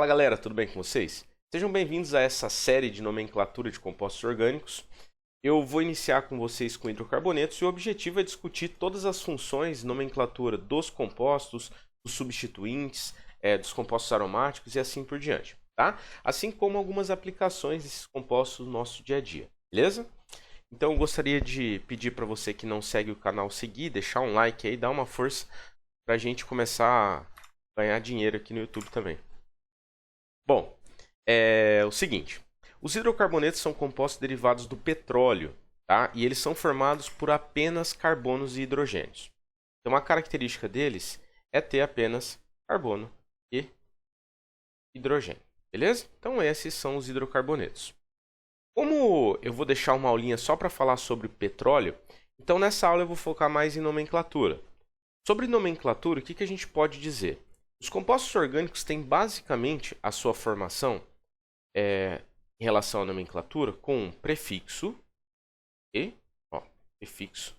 Galera, tudo bem com vocês? Sejam bem-vindos a essa série de nomenclatura de compostos orgânicos. Eu vou iniciar com vocês com hidrocarbonetos e o objetivo é discutir todas as funções de nomenclatura dos compostos, dos substituintes, dos compostos aromáticos e assim por diante, tá? Assim como algumas aplicações desses compostos no nosso dia a dia, beleza? Então eu gostaria de pedir para você que não segue o canal seguir, deixar um like aí, dar uma força para a gente começar a ganhar dinheiro aqui no YouTube também. Bom, é o seguinte, os hidrocarbonetos são compostos derivados do petróleo, tá? E eles são formados por apenas carbonos e hidrogênios. Então, uma característica deles é ter apenas carbono e hidrogênio, beleza? Então, esses são os hidrocarbonetos. Como eu vou deixar uma aulinha só para falar sobre petróleo, então nessa aula eu vou focar mais em nomenclatura. Sobre nomenclatura, o que a gente pode dizer? Os compostos orgânicos têm basicamente a sua formação em relação à nomenclatura com um prefixo e prefixo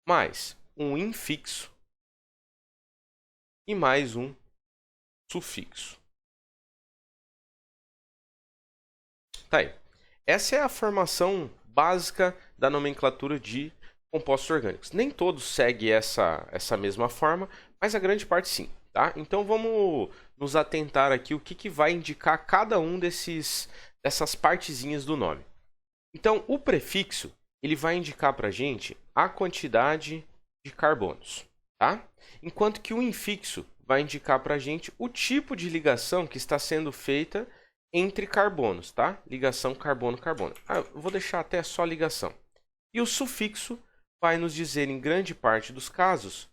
mais um infixo e mais um sufixo. Tá aí. Essa é a formação básica da nomenclatura de compostos orgânicos. Nem todos seguem essa mesma forma, mas a grande parte sim. Tá? Então vamos nos atentar aqui o que vai indicar cada um dessas partezinhas do nome. Então o prefixo ele vai indicar para a gente a quantidade de carbonos, tá? Enquanto que o infixo vai indicar para a gente o tipo de ligação que está sendo feita entre carbonos, tá? Ligação carbono-carbono. Eu vou deixar até só ligação. E o sufixo vai nos dizer em grande parte dos casos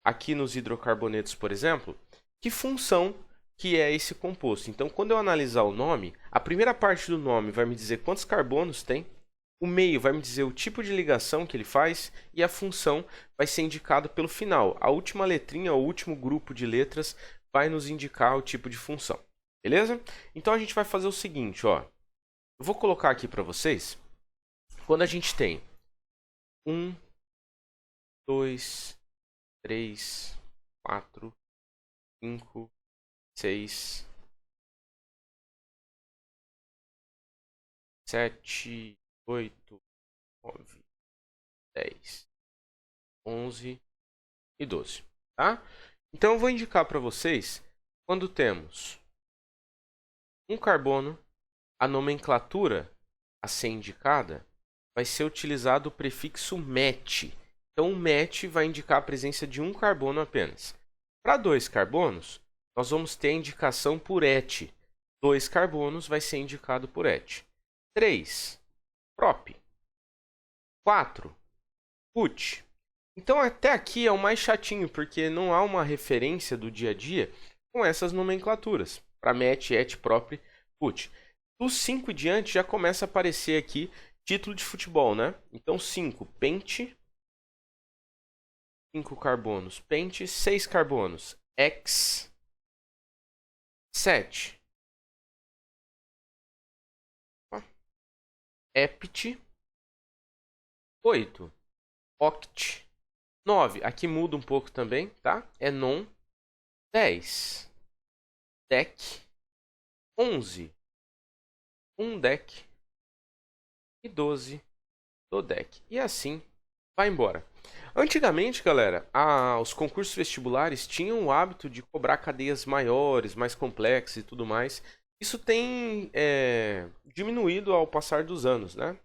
aqui nos hidrocarbonetos, por exemplo, que função que é esse composto. Então, quando eu analisar o nome, a primeira parte do nome vai me dizer quantos carbonos tem, o meio vai me dizer o tipo de ligação que ele faz e a função vai ser indicada pelo final. A última letrinha, o último grupo de letras vai nos indicar o tipo de função. Beleza? Então, a gente vai fazer o seguinte, ó. Eu vou colocar aqui para vocês, quando a gente tem 1, 2, 3, 4, 5, 6, 7, 8, 9, 10, 11 e 12, tá? Então eu vou indicar para vocês, quando temos um carbono, a nomenclatura a ser indicada vai ser utilizado o prefixo met. Então, o met vai indicar a presença de um carbono apenas. Para 2 carbonos, nós vamos ter a indicação por et. 2 carbonos vai ser indicado por et. 3, prop. 4, put. Então, até aqui é o mais chatinho, porque não há uma referência do dia a dia com essas nomenclaturas. Para met, et, prop, put. Dos 5 em diante, já começa a aparecer aqui título de futebol, né? Então, 5, pente. 5 carbonos, pente, 6 carbonos, hex, 7, hept, 8, oct, 9, aqui muda um pouco também, tá? É non, 10, dec, 11, undec e 12, dodec. E assim vai embora. Antigamente, galera, os concursos vestibulares tinham o hábito de cobrar cadeias maiores, mais complexas e tudo mais. Isso tem diminuído ao passar dos anos, né?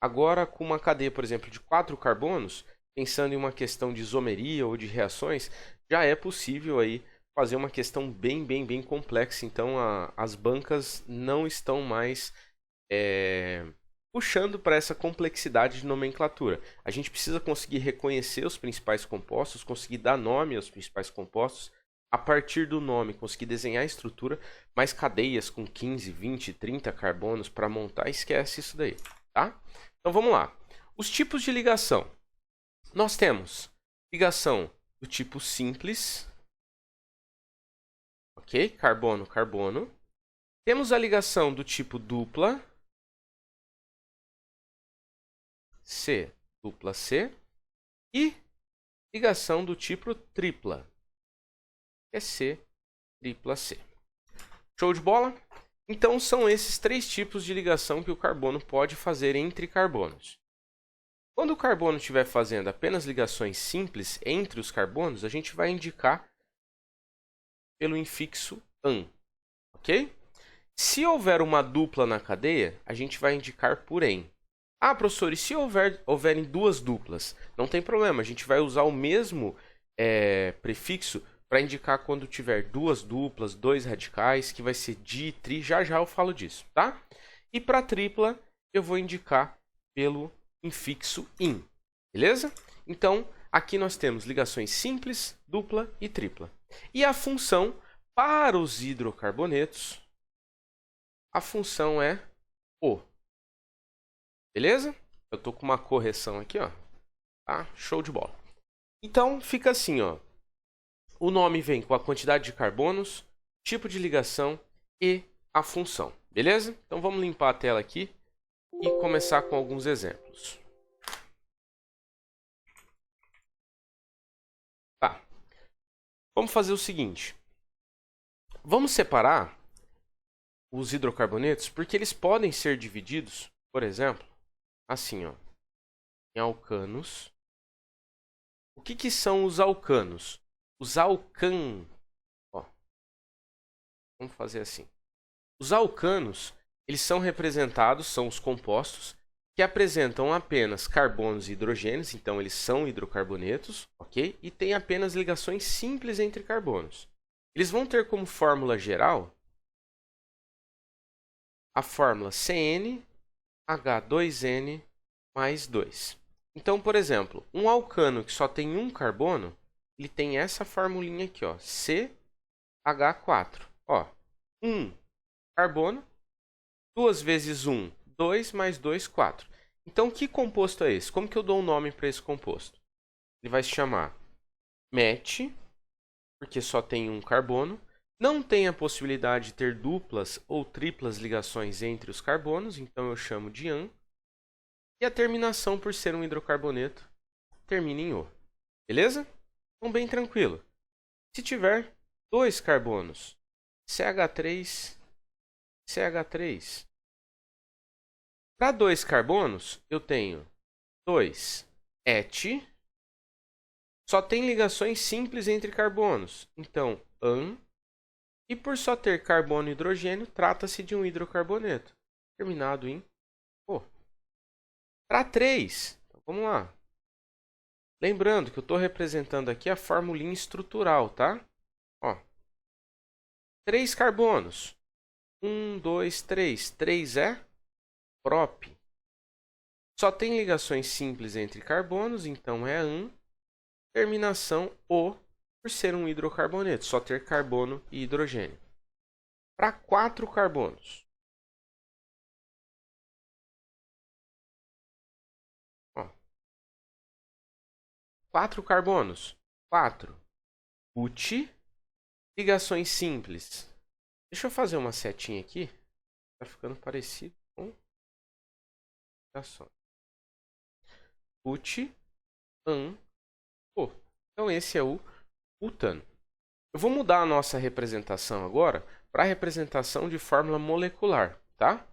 Agora, com uma cadeia, por exemplo, de 4 carbonos, pensando em uma questão de isomeria ou de reações, já é possível aí fazer uma questão bem complexa. Então, as bancas não estão mais puxando para essa complexidade de nomenclatura. A gente precisa conseguir reconhecer os principais compostos, conseguir dar nome aos principais compostos, a partir do nome conseguir desenhar a estrutura, mas cadeias com 15, 20, 30 carbonos para montar, esquece isso daí, tá? Então vamos lá. Os tipos de ligação. Nós temos ligação do tipo simples, ok? Carbono, carbono. Temos a ligação do tipo dupla, C, dupla C, e ligação do tipo tripla, que é C, tripla C. Show de bola? Então são esses 3 tipos de ligação que o carbono pode fazer entre carbonos. Quando o carbono estiver fazendo apenas ligações simples entre os carbonos, a gente vai indicar pelo infixo AN, ok? Se houver uma dupla na cadeia, a gente vai indicar por EN. Ah, professor, e se houverem 2 duplas? Não tem problema, a gente vai usar o mesmo prefixo para indicar quando tiver 2 duplas, 2 radicais, que vai ser di, tri, já já eu falo disso, tá? E para tripla, eu vou indicar pelo infixo IN, beleza? Então, aqui nós temos ligações simples, dupla e tripla. E a função para os hidrocarbonetos, a função é O. Beleza? Eu estou com uma correção aqui, ó. Tá? Show de bola. Então, fica assim, ó. O nome vem com a quantidade de carbonos, tipo de ligação e a função. Beleza? Então, vamos limpar a tela aqui e começar com alguns exemplos. Tá. Vamos fazer o seguinte. Vamos separar os hidrocarbonetos porque eles podem ser divididos, por exemplo, assim, ó, em alcanos. O que são os alcanos? Os ó, vamos fazer assim. Os alcanos, eles são representados, são os compostos que apresentam apenas carbonos e hidrogênios, então eles são hidrocarbonetos, ok? E têm apenas ligações simples entre carbonos. Eles vão ter como fórmula geral a fórmula CnH2n mais 2. Então, por exemplo, um alcano que só tem um carbono, ele tem essa formulinha aqui, ó, CH4. Ó, 1 carbono, 2 vezes 1, 2 mais 2, 4. Então, que composto é esse? Como que eu dou um nome para esse composto? Ele vai se chamar MET, porque só tem um carbono. Não tem a possibilidade de ter duplas ou triplas ligações entre os carbonos, então eu chamo de AN. E a terminação, por ser um hidrocarboneto, termina em O. Beleza? Então, bem tranquilo. Se tiver 2 carbonos, CH3, CH3. Para 2 carbonos, eu tenho 2 ET. Só tem ligações simples entre carbonos, então AN. E por só ter carbono e hidrogênio, trata-se de um hidrocarboneto, terminado em O. Para 3, então vamos lá. Lembrando que eu estou representando aqui a formulinha estrutural, tá? Ó, 3 carbonos. 1, 2, 3. 3 é prop. Só tem ligações simples entre carbonos, então é AN. Terminação O, por ser um hidrocarboneto, só ter carbono e hidrogênio. Para 4 carbonos. Ó, 4 carbonos. 4. Ut. Ligações simples. Deixa eu fazer uma setinha aqui. Tá ficando parecido com ligações. Ut, AN, O. Então esse é o butano. Eu vou mudar a nossa representação agora para a representação de fórmula molecular, tá?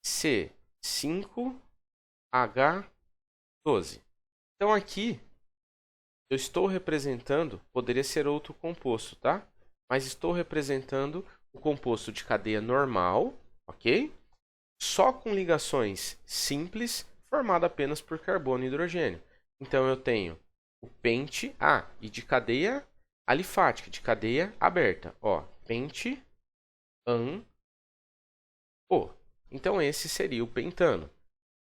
C5H12. Então aqui eu estou representando, poderia ser outro composto, tá? Mas estou representando o composto de cadeia normal, ok? Só com ligações simples, formado apenas por carbono e hidrogênio. Então eu tenho o pente, e de cadeia alifática, de cadeia aberta, ó, pente, AN, O. Então esse seria o pentano.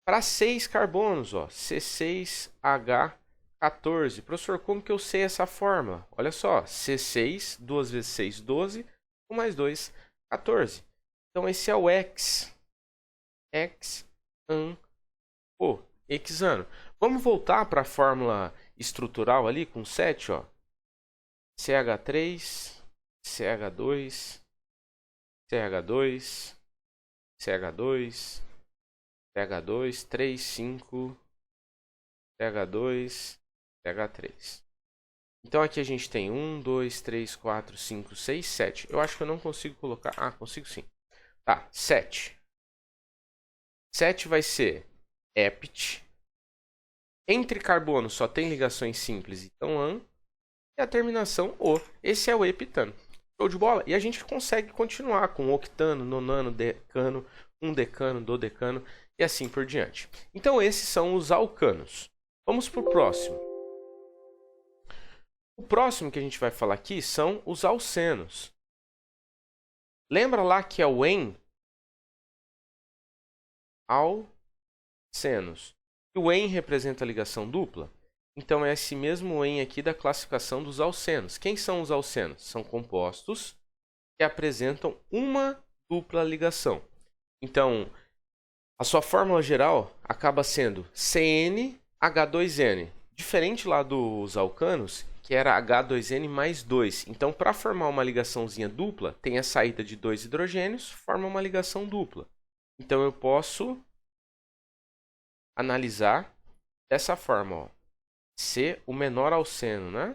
Para 6 carbonos, ó, C6H14. Professor, como que eu sei essa fórmula? Olha só, C6, 2 vezes 6, 12, 1 mais 2, 14. Então esse é o AN, O, hexano. Vamos voltar para a fórmula estrutural ali com 7, ó. CH3, CH2, CH2, CH2, CH2, 3, 5, CH2, CH3. Então aqui a gente tem 1, 2, 3, 4, 5, 6, 7. Eu acho que eu não consigo colocar... Ah, consigo sim. Tá, 7. 7 vai ser ept. Entre carbono só tem ligações simples, então an. E a terminação o. Esse é o heptano. Show de bola? E a gente consegue continuar com octano, nonano, decano, um decano, dodecano e assim por diante. Então esses são os alcanos. Vamos para o próximo. O próximo que a gente vai falar aqui são os alcenos. Lembra lá que é o en? Alcenos. E o en representa a ligação dupla? Então é esse mesmo en aqui da classificação dos alcenos. Quem são os alcenos? São compostos que apresentam uma dupla ligação. Então, a sua fórmula geral acaba sendo CnH2n. Diferente lá dos alcanos, que era H2n mais 2. Então, para formar uma ligaçãozinha dupla, tem a saída de dois hidrogênios, forma uma ligação dupla. Então, eu posso analisar dessa forma, ó. C, o menor alceno, né?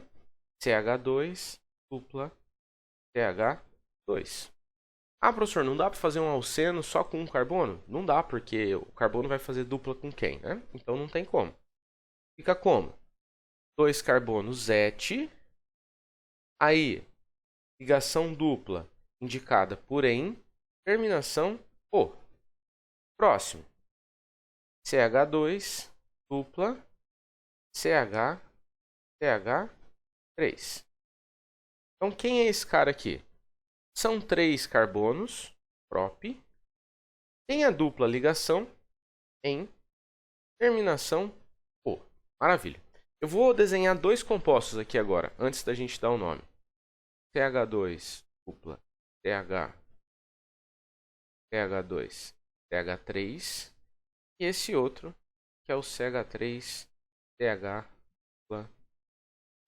CH2 dupla CH2. Ah, professor, não dá para fazer um alceno só com um carbono? Não dá, porque o carbono vai fazer dupla com quem, né? Então não tem como. Fica como? 2 carbonos et. Aí, ligação dupla indicada por en. Terminação o. Próximo. CH2 dupla CH3. Então, quem é esse cara aqui? São 3 carbonos, prop. Tem a dupla ligação em terminação o. Maravilha. Eu vou desenhar 2 compostos aqui agora, antes da gente dar o nome. CH2 dupla CH2 CH3. E esse outro, que é o CH3 CH dupla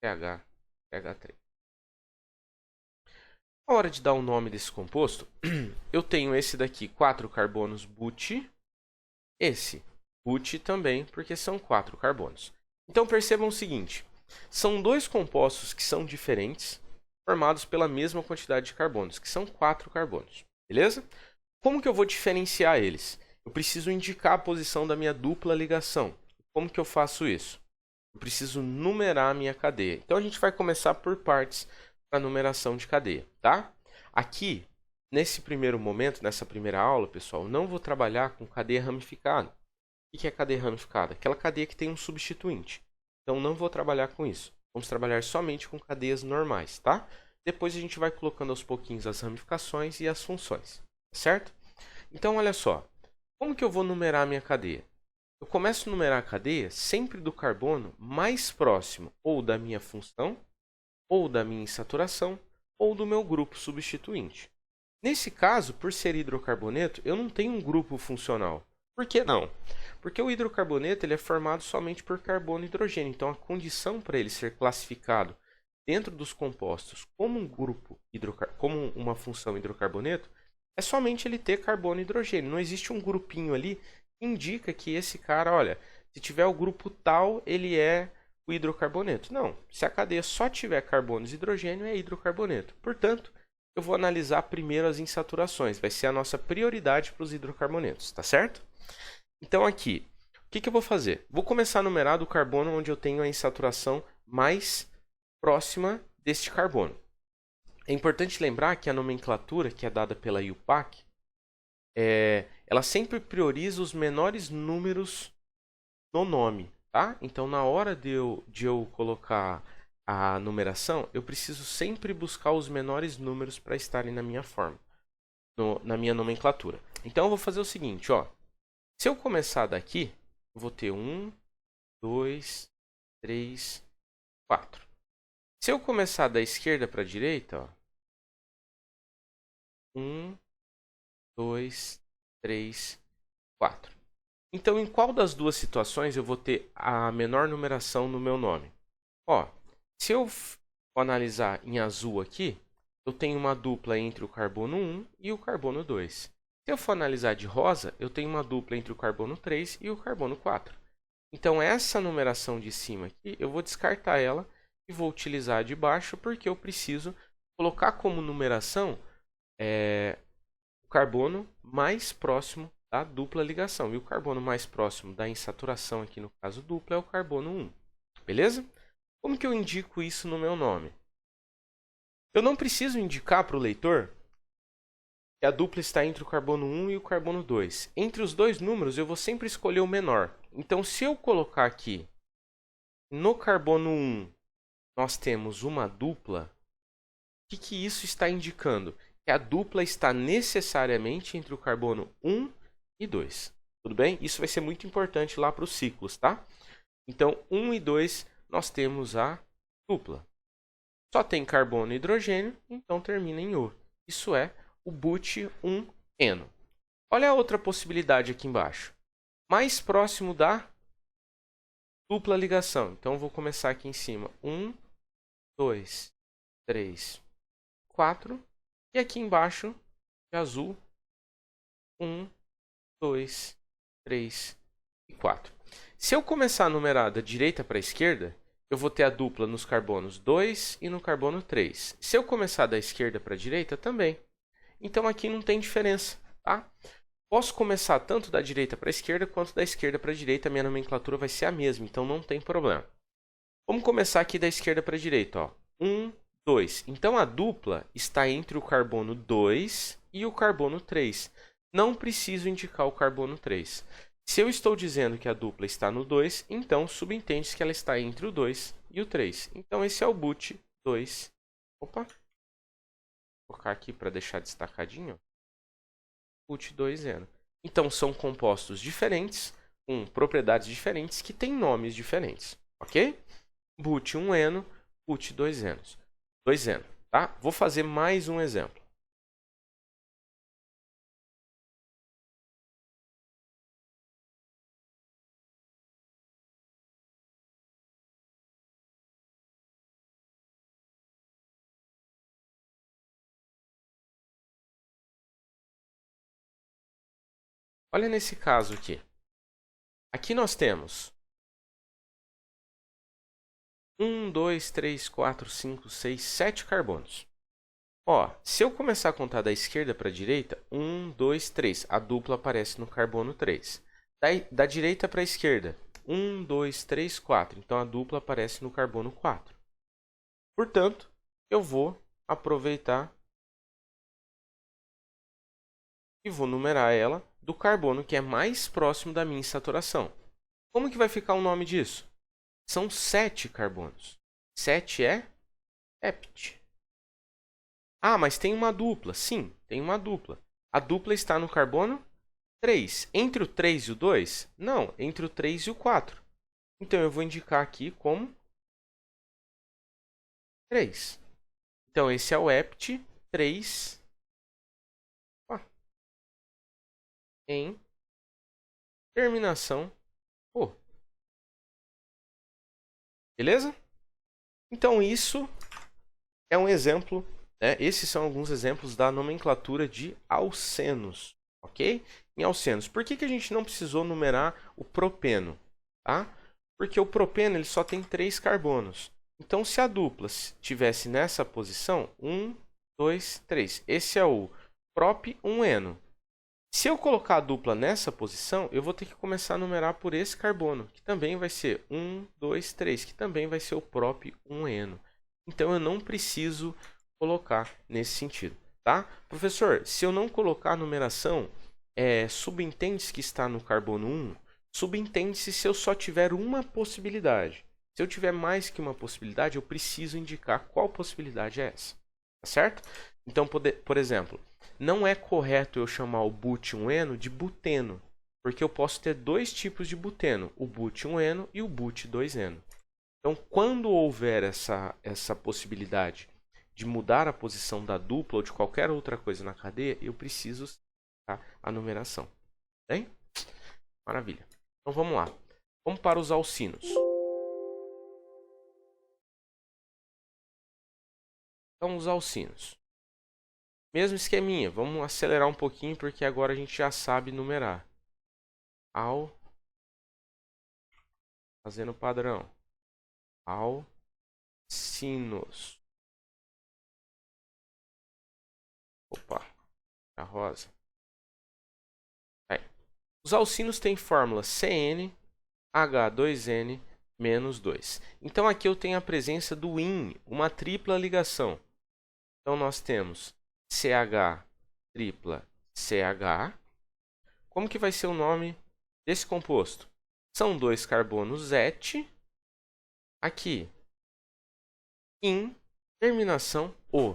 CH3. Na hora de dar o nome desse composto, eu tenho esse daqui, 4 carbonos but. Esse but também, porque são 4 carbonos. Então percebam o seguinte, são 2 compostos que são diferentes, formados pela mesma quantidade de carbonos, que são 4 carbonos. Beleza? Como que eu vou diferenciar eles? Eu preciso indicar a posição da minha dupla ligação. Como que eu faço isso? Eu preciso numerar a minha cadeia. Então a gente vai começar por partes para numeração de cadeia, tá? Aqui, nesse primeiro momento, nessa primeira aula, pessoal, não vou trabalhar com cadeia ramificada. O que é cadeia ramificada? Aquela cadeia que tem um substituinte. Então não vou trabalhar com isso. Vamos trabalhar somente com cadeias normais, tá? Depois a gente vai colocando aos pouquinhos as ramificações e as funções, certo? Então olha só, como que eu vou numerar a minha cadeia? Eu começo a numerar a cadeia sempre do carbono mais próximo ou da minha função, ou da minha insaturação, ou do meu grupo substituinte. Nesse caso, por ser hidrocarboneto, eu não tenho um grupo funcional. Por que não? Porque o hidrocarboneto ele é formado somente por carbono e hidrogênio. Então, a condição para ele ser classificado dentro dos compostos como um grupo como uma função hidrocarboneto é somente ele ter carbono e hidrogênio. Não existe um grupinho ali que indica que esse cara, olha, se tiver o grupo tal, ele é o hidrocarboneto. Não, se a cadeia só tiver carbonos e hidrogênio, é hidrocarboneto. Portanto, eu vou analisar primeiro as insaturações. Vai ser a nossa prioridade para os hidrocarbonetos, tá certo? Então aqui, o que eu vou fazer? Vou começar a numerar do carbono onde eu tenho a insaturação mais próxima deste carbono. É importante lembrar que a nomenclatura que é dada pela IUPAC, ela sempre prioriza os menores números no nome. Tá? Então, na hora de eu colocar a numeração, eu preciso sempre buscar os menores números para estarem na minha forma, na minha nomenclatura. Então, eu vou fazer o seguinte, ó. Se eu começar daqui, eu vou ter 1, 2, 3, 4. Se eu começar da esquerda para a direita, ó, 1, 2, 3, 4. Então, em qual das duas situações eu vou ter a menor numeração no meu nome? Ó, se eu analisar em azul aqui, eu tenho uma dupla entre o carbono 1 e o carbono 2. Se eu for analisar de rosa, eu tenho uma dupla entre o carbono 3 e o carbono 4. Então, essa numeração de cima aqui, eu vou descartar ela e vou utilizar a de baixo porque eu preciso colocar como numeração o carbono mais próximo da dupla ligação. E o carbono mais próximo da insaturação, aqui no caso dupla, é o carbono 1. Beleza? Como que eu indico isso no meu nome? Eu não preciso indicar para o leitor que a dupla está entre o carbono 1 e o carbono 2. Entre os dois números, eu vou sempre escolher o menor. Então, se eu colocar aqui, no carbono 1, nós temos uma dupla, o que isso está indicando? Que a dupla está necessariamente entre o carbono 1 e 2. Tudo bem? Isso vai ser muito importante lá para os ciclos, tá? Então, 1 e 2, nós temos a dupla. Só tem carbono e hidrogênio, então termina em O. Isso é o but1-eno. Olha a outra possibilidade aqui embaixo. Mais próximo da dupla ligação. Então, vou começar aqui em cima. 1, 2, 3, 4. E aqui embaixo, de azul, 1, 2, 3 e 4. Se eu começar a numerar da direita para a esquerda, eu vou ter a dupla nos carbonos 2 e no carbono 3. Se eu começar da esquerda para a direita, também. Então, aqui não tem diferença, tá? Posso começar tanto da direita para a esquerda, quanto da esquerda para a direita. A minha nomenclatura vai ser a mesma, então não tem problema. Vamos começar aqui da esquerda para a direita, ó. 1, 2. Então, a dupla está entre o carbono 2 e o carbono 3. Não preciso indicar o carbono 3. Se eu estou dizendo que a dupla está no 2, então subentende-se que ela está entre o 2 e o 3. Então, esse é o but 2. Opa! Vou colocar aqui para deixar destacadinho. But2-eno. Então, são compostos diferentes, com propriedades diferentes, que têm nomes diferentes. Ok? But1-eno, but2-eno. 2-eno, tá? Vou fazer mais um exemplo. Olha nesse caso aqui. Aqui nós temos 1, 2, 3, 4, 5, 6, 7 carbonos. Ó, se eu começar a contar da esquerda para a direita, 1, 2, 3. A dupla aparece no carbono 3. Da direita para a esquerda, 1, 2, 3, 4. Então, a dupla aparece no carbono 4. Portanto, eu vou aproveitar e vou numerar ela do carbono que é mais próximo da minha insaturação. Como que vai ficar o nome disso? São 7 carbonos. 7 é hept. Ah, mas tem uma dupla. Sim, tem uma dupla. A dupla está no carbono 3. Entre o 3 e o 2? Não, entre o 3 e o 4. Então, eu vou indicar aqui como 3. Então, esse é o hept 3 em terminação O. Beleza? Então, isso é um exemplo, né? Esses são alguns exemplos da nomenclatura de alcenos, ok? Em alcenos. Por que a gente não precisou numerar o propeno? Tá? Porque o propeno ele só tem 3 carbonos. Então, se a dupla estivesse nessa posição, 1, 2, 3. Esse é o prop1-eno. Se eu colocar a dupla nessa posição, eu vou ter que começar a numerar por esse carbono, que também vai ser 1, 2, 3, que também vai ser o prop1-eno. Então, eu não preciso colocar nesse sentido, tá? Professor, se eu não colocar a numeração, subentende-se que está no carbono 1, subentende-se se eu só tiver uma possibilidade. Se eu tiver mais que uma possibilidade, eu preciso indicar qual possibilidade é essa, tá certo? Então, por exemplo, não é correto eu chamar o but1-eno de buteno, porque eu posso ter dois tipos de buteno, o but1-eno e o but2-eno. Então, quando houver essa possibilidade de mudar a posição da dupla ou de qualquer outra coisa na cadeia, eu preciso citar a numeração. Bem? Maravilha. Então, vamos lá. Vamos para os alcinos. Então, os alcinos. Mesmo esqueminha. Vamos acelerar um pouquinho, porque agora a gente já sabe numerar. Fazendo padrão. alcinos. Opa, a rosa. Aí. Os alcinos têm fórmula CnH2n menos 2. Então aqui eu tenho a presença do IN, uma tripla ligação. Então nós temos CH tripla CH. Como que vai ser o nome desse composto? São dois carbonos ET. Aqui, IN, terminação O.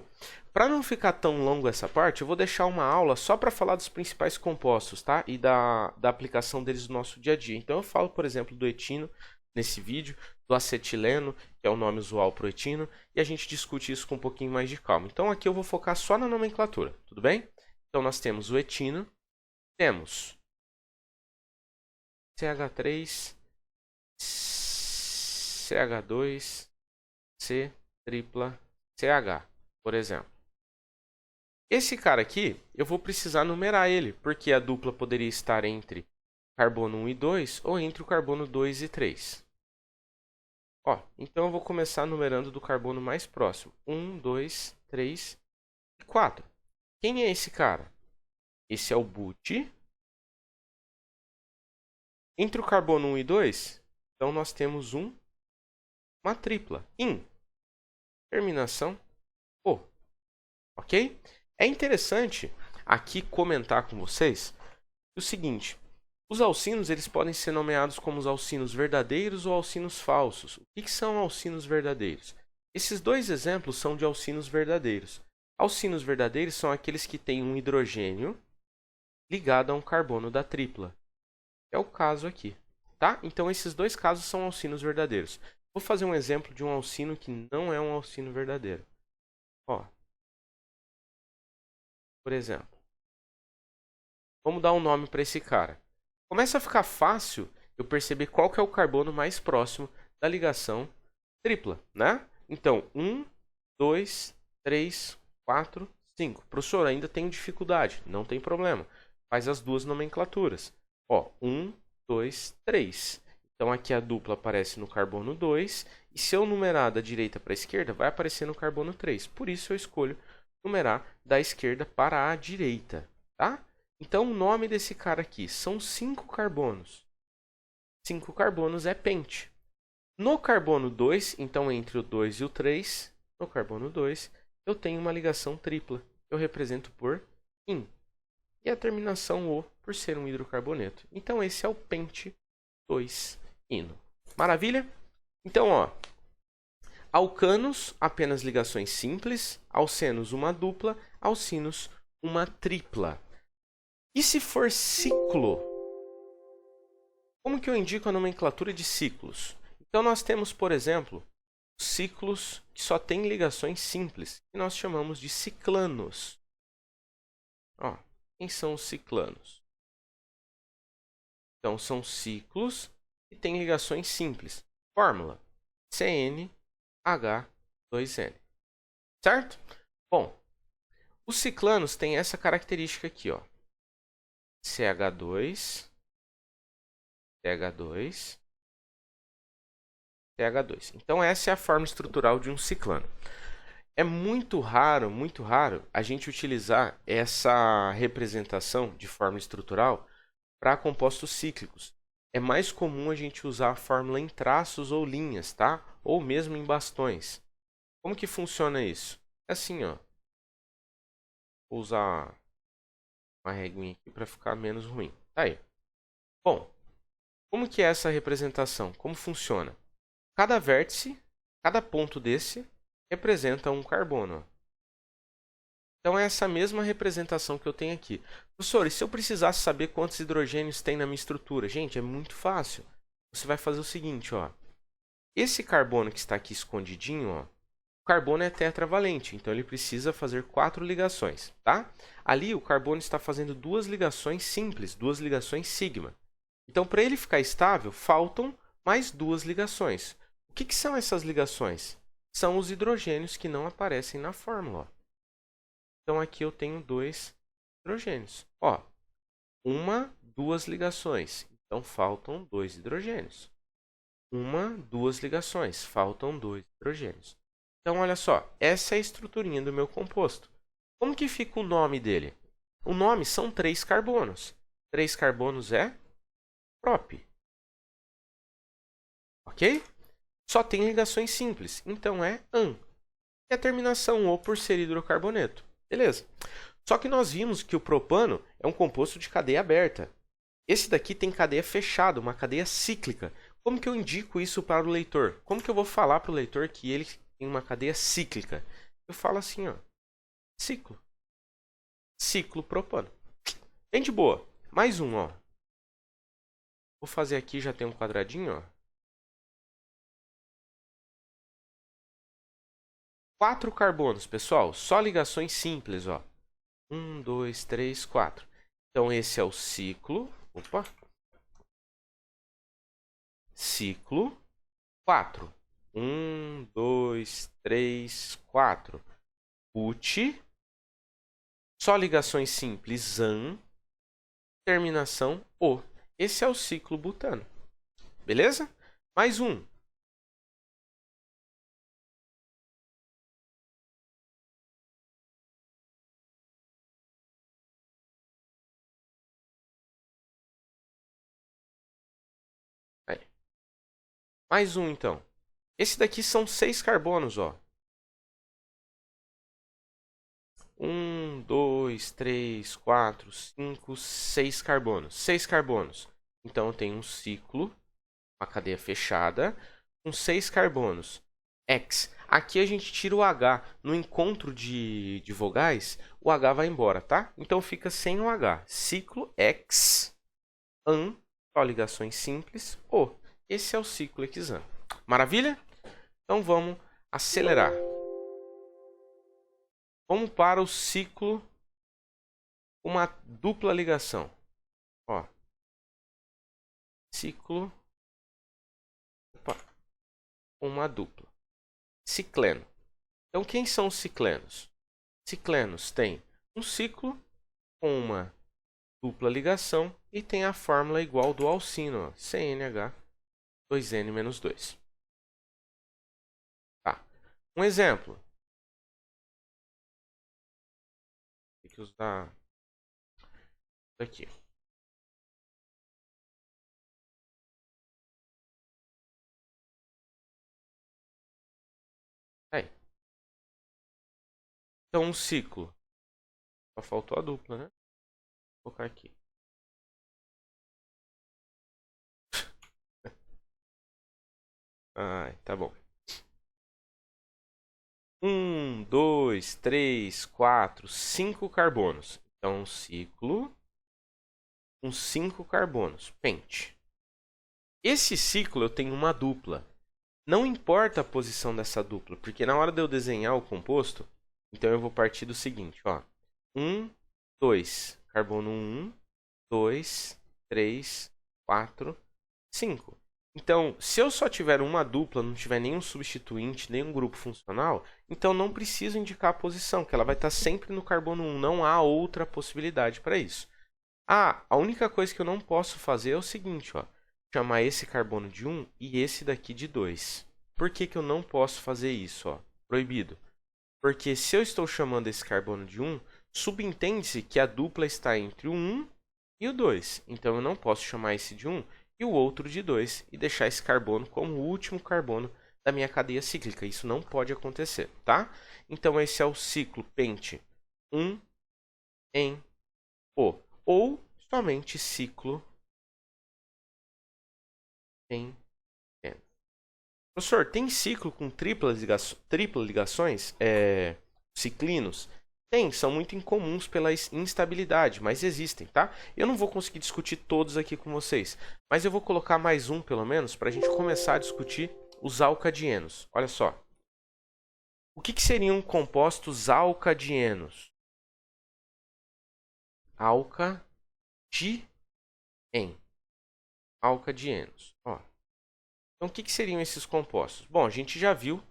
Para não ficar tão longo essa parte, eu vou deixar uma aula só para falar dos principais compostos, tá? E da aplicação deles no nosso dia a dia. Então eu falo, por exemplo, do etino nesse vídeo, do acetileno, que é o nome usual para o etino, e a gente discute isso com um pouquinho mais de calma. Então aqui eu vou focar só na nomenclatura, tudo bem? Então nós temos o etino, temos CH3, CH2, C tripla CH, por exemplo. Esse cara aqui, eu vou precisar numerar ele, porque a dupla poderia estar entre carbono 1 e 2 ou entre o carbono 2 e 3. Ó, então eu vou começar numerando do carbono mais próximo. 1, 2, 3 e 4. Quem é esse cara? Esse é o but. Entre o carbono 1 e 2, então nós temos uma tripla. IN. Terminação O. Ok? É interessante aqui comentar com vocês o seguinte. Os alcinos eles podem ser nomeados como os alcinos verdadeiros ou alcinos falsos. O que são alcinos verdadeiros? Esses dois exemplos são de alcinos verdadeiros. Alcinos verdadeiros são aqueles que têm um hidrogênio ligado a um carbono da tripla. É o caso aqui, tá? Então esses dois casos são alcinos verdadeiros. Vou fazer um exemplo de um alcino que não é um alcino verdadeiro. Ó, por exemplo, vamos dar um nome para esse cara. Começa a ficar fácil eu perceber qual que é o carbono mais próximo da ligação tripla, né? Então, 1, 2, 3, 4, 5. Professor, ainda tenho dificuldade. Não tem problema. Faz as duas nomenclaturas. Ó, 1, 2, 3. Então, aqui a dupla aparece no carbono 2. E se eu numerar da direita para a esquerda, vai aparecer no carbono 3. Por isso, eu escolho numerar da esquerda para a direita, tá? Então, o nome desse cara aqui são 5 carbonos. 5 carbonos é pente. No carbono 2, então entre o 2 e o 3, no carbono 2, eu tenho uma ligação tripla. Eu represento por IN. E a terminação O por ser um hidrocarboneto. Então, esse é o pente 2-ino. Maravilha? Então, ó, alcanos, apenas ligações simples. Alcenos, uma dupla. Alcinos, uma tripla. E se for ciclo? Como que eu indico a nomenclatura de ciclos? Então, nós temos, por exemplo, ciclos que só têm ligações simples, que nós chamamos de ciclanos. Ó, quem são os ciclanos? Então, são ciclos que têm ligações simples. Fórmula: CnH2n. Certo? Bom, os ciclanos têm essa característica aqui, ó. CH2, CH2, CH2. Então, essa é a forma estrutural de um ciclano. É muito raro a gente utilizar essa representação de forma estrutural para compostos cíclicos. É mais comum a gente usar a fórmula em traços ou linhas, tá? Ou mesmo em bastões. Como que funciona isso? É assim, ó. Vou usar uma reguinha aqui para ficar menos ruim. Tá aí. Bom, como que é essa representação? Como funciona? Cada vértice, cada ponto desse, representa um carbono. Então é essa mesma representação que eu tenho aqui. Professor, e se eu precisasse saber quantos hidrogênios tem na minha estrutura? Gente, é muito fácil. Você vai fazer o seguinte, ó. Esse carbono que está aqui escondidinho, ó, o carbono é tetravalente, então ele precisa fazer 4 ligações, tá? Ali o carbono está fazendo 2 ligações simples, 2 ligações sigma. Então, para ele ficar estável, faltam mais 2 ligações. O que são essas ligações? São os hidrogênios que não aparecem na fórmula, ó. Então, aqui eu tenho 2 hidrogênios. Ó, 2 ligações. Então, faltam 2 hidrogênios. 2 ligações. Faltam 2 hidrogênios. Então, olha só, essa é a estruturinha do meu composto. Como que fica o nome dele? O nome são 3 carbonos. 3 carbonos é prop. Ok? Só tem ligações simples, então é an. E a terminação O por ser hidrocarboneto. Beleza. Só que nós vimos que o propano é um composto de cadeia aberta. Esse daqui tem cadeia fechada, uma cadeia cíclica. Como que eu indico isso para o leitor? Como que eu vou falar para o leitor que ele tem uma cadeia cíclica? Eu falo assim, ó, ciclo. Ciclo propano. Bem de boa. Mais um, ó. Vou fazer aqui, já tem um quadradinho, ó. 4 carbonos, pessoal. Só ligações simples, ó. 1, 2, 3, 4. Então, esse é o ciclo. Opa. Ciclo 4. 1, 2, 3, 4. But. Só ligações simples, an. Terminação, o. Esse é o ciclo butano. Beleza? Mais um. Aí. Mais um, então. Esse daqui são 6 carbonos, ó. 1, 2, 3, 4, 5, 6 carbonos. 6 carbonos. Então, eu tenho um ciclo, uma cadeia fechada, com 6 carbonos. X. Aqui a gente tira o H. No encontro de vogais, o H vai embora, tá? Então, fica sem o H. Ciclo X, an, só ligações simples, O. Esse é o ciclo hexano. Maravilha? Então, vamos acelerar. Vamos para o ciclo com uma dupla ligação. Ó. Ciclo com uma dupla. Cicleno. Então, quem são os ciclenos? Ciclenos têm um ciclo com uma dupla ligação e tem a fórmula igual do alcino, ó, CNH 2N-2. Tá. Um exemplo. Tem que usar isso aqui. Aí. Então, um ciclo. Só faltou a dupla, né? Vou colocar aqui. Ai, tá bom. 1, 2, 3, 4, 5 carbonos. Então, um ciclo com 5 carbonos. Pente. Esse ciclo eu tenho uma dupla. Não importa a posição dessa dupla, porque na hora de eu desenhar o composto, então eu vou partir do seguinte, ó. 1, 2, carbono 1, 2, 3, 4, 5. Então, se eu só tiver uma dupla, não tiver nenhum substituinte, nenhum grupo funcional, então não preciso indicar a posição, que ela vai estar sempre no carbono 1. Não há outra possibilidade para isso. Ah, a única coisa que eu não posso fazer é o seguinte, ó. Chamar esse carbono de 1 e esse daqui de 2. Por que que eu não posso fazer isso, ó? Proibido. Porque se eu estou chamando esse carbono de 1, subentende-se que a dupla está entre o 1 e o 2. Então, eu não posso chamar esse de 1 e o outro de 2 e deixar esse carbono como o último carbono da minha cadeia cíclica. Isso não pode acontecer, tá? Então, esse é o ciclo pente 1 em O. Ou somente ciclo em N. Professor, tem ciclo com tripla ligações? Ciclinos? Tem, são muito incomuns pela instabilidade, mas existem, tá? Eu não vou conseguir discutir todos aqui com vocês, mas eu vou colocar mais um, pelo menos, para a gente começar a discutir os alcadienos. Olha só. O que seriam compostos alcadienos? Alcadien. Alcadienos. Ó. Então, o que seriam esses compostos? Bom, a gente já viu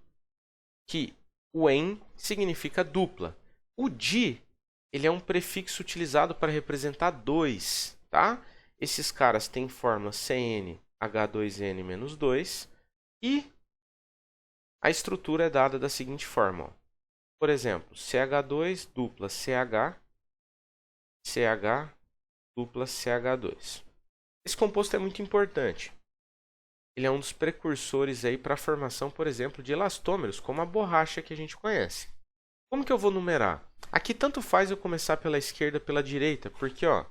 que o en significa dupla. O di, ele é um prefixo utilizado para representar 2, tá? Esses caras têm fórmula CnH2n-2 e a estrutura é dada da seguinte forma. Ó. Por exemplo, CH2 dupla CH, CH dupla CH2. Esse composto é muito importante. Ele é um dos precursores aí para a formação, por exemplo, de elastômeros, como a borracha que a gente conhece. Como que eu vou numerar? Aqui tanto faz eu começar pela esquerda ou pela direita, porque ó,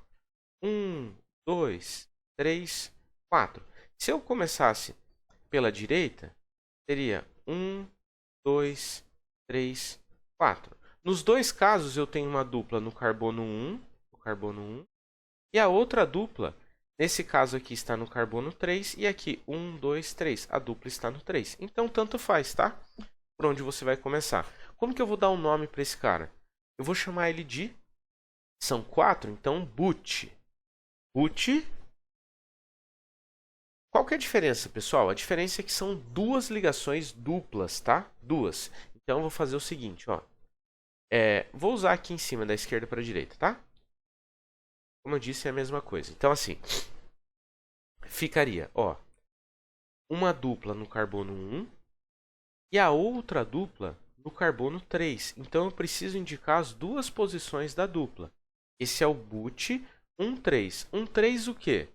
1, 2, 3, 4. Se eu começasse pela direita, seria 1, 2, 3, 4. Nos dois casos eu tenho uma dupla no carbono 1, e a outra dupla, nesse caso aqui, está no carbono 3, e aqui 1, 2, 3. A dupla está no 3. Então, tanto faz, tá? Por onde você vai começar. Como que eu vou dar um nome para esse cara? Eu vou chamar ele de... São 4, então but. But. Qual que é a diferença, pessoal? A diferença é que são duas ligações duplas, tá? Duas. Então, eu vou fazer o seguinte, ó. Vou usar aqui em cima, da esquerda para a direita, tá? Como eu disse, é a mesma coisa. Então, assim, ficaria, ó, uma dupla no carbono 1 e a outra dupla no carbono 3. Então, eu preciso indicar as duas posições da dupla. Esse é o but 1, 3. 1, 3 o quê?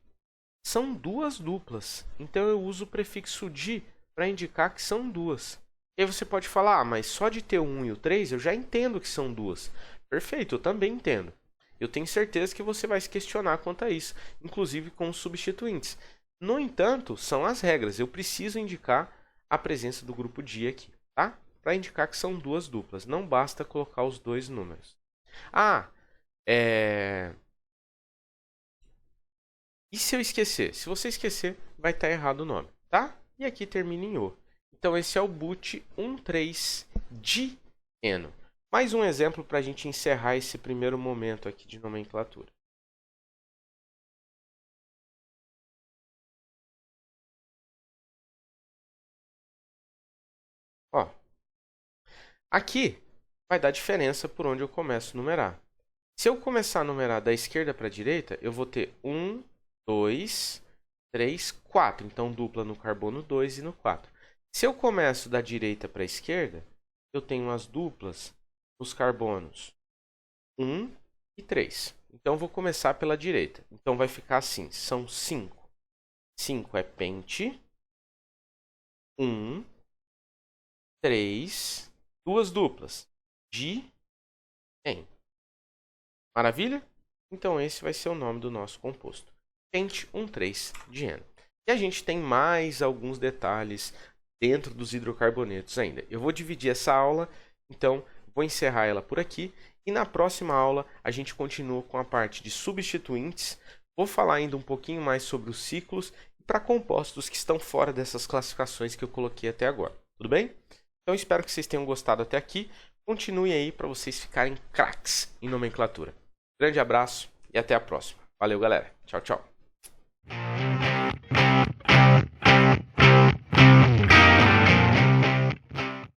São duas duplas. Então, eu uso o prefixo de para indicar que são duas. E aí você pode falar, ah, mas só de ter o 1 e o 3 eu já entendo que são duas. Perfeito, eu também entendo. Eu tenho certeza que você vai se questionar quanto a isso, inclusive com os substituintes. No entanto, são as regras. Eu preciso indicar a presença do grupo di aqui, tá? Para indicar que são duas duplas. Não basta colocar os dois números. Ah, E se eu esquecer? Se você esquecer, vai estar errado o nome, tá? E aqui termina em O. Então, esse é o but 13-dieno. Mais um exemplo para a gente encerrar esse primeiro momento aqui de nomenclatura. Ó, aqui vai dar diferença por onde eu começo a numerar. Se eu começar a numerar da esquerda para a direita, eu vou ter 1, 2, 3, 4. Então, dupla no carbono 2 e no 4. Se eu começo da direita para a esquerda, eu tenho as duplas nos carbonos 1 e 3. Então, vou começar pela direita. Então, vai ficar assim, são 5. 5 é pente. 1, 3, duas duplas. Di, en. Maravilha? Então, esse vai ser o nome do nosso composto. Pente 13-dieno. E a gente tem mais alguns detalhes dentro dos hidrocarbonetos ainda. Eu vou dividir essa aula, então vou encerrar ela por aqui. E na próxima aula a gente continua com a parte de substituintes. Vou falar ainda um pouquinho mais sobre os ciclos e para compostos que estão fora dessas classificações que eu coloquei até agora. Tudo bem? Então espero que vocês tenham gostado até aqui. Continue aí para vocês ficarem craques em nomenclatura. Grande abraço e até a próxima. Valeu, galera. Tchau, tchau.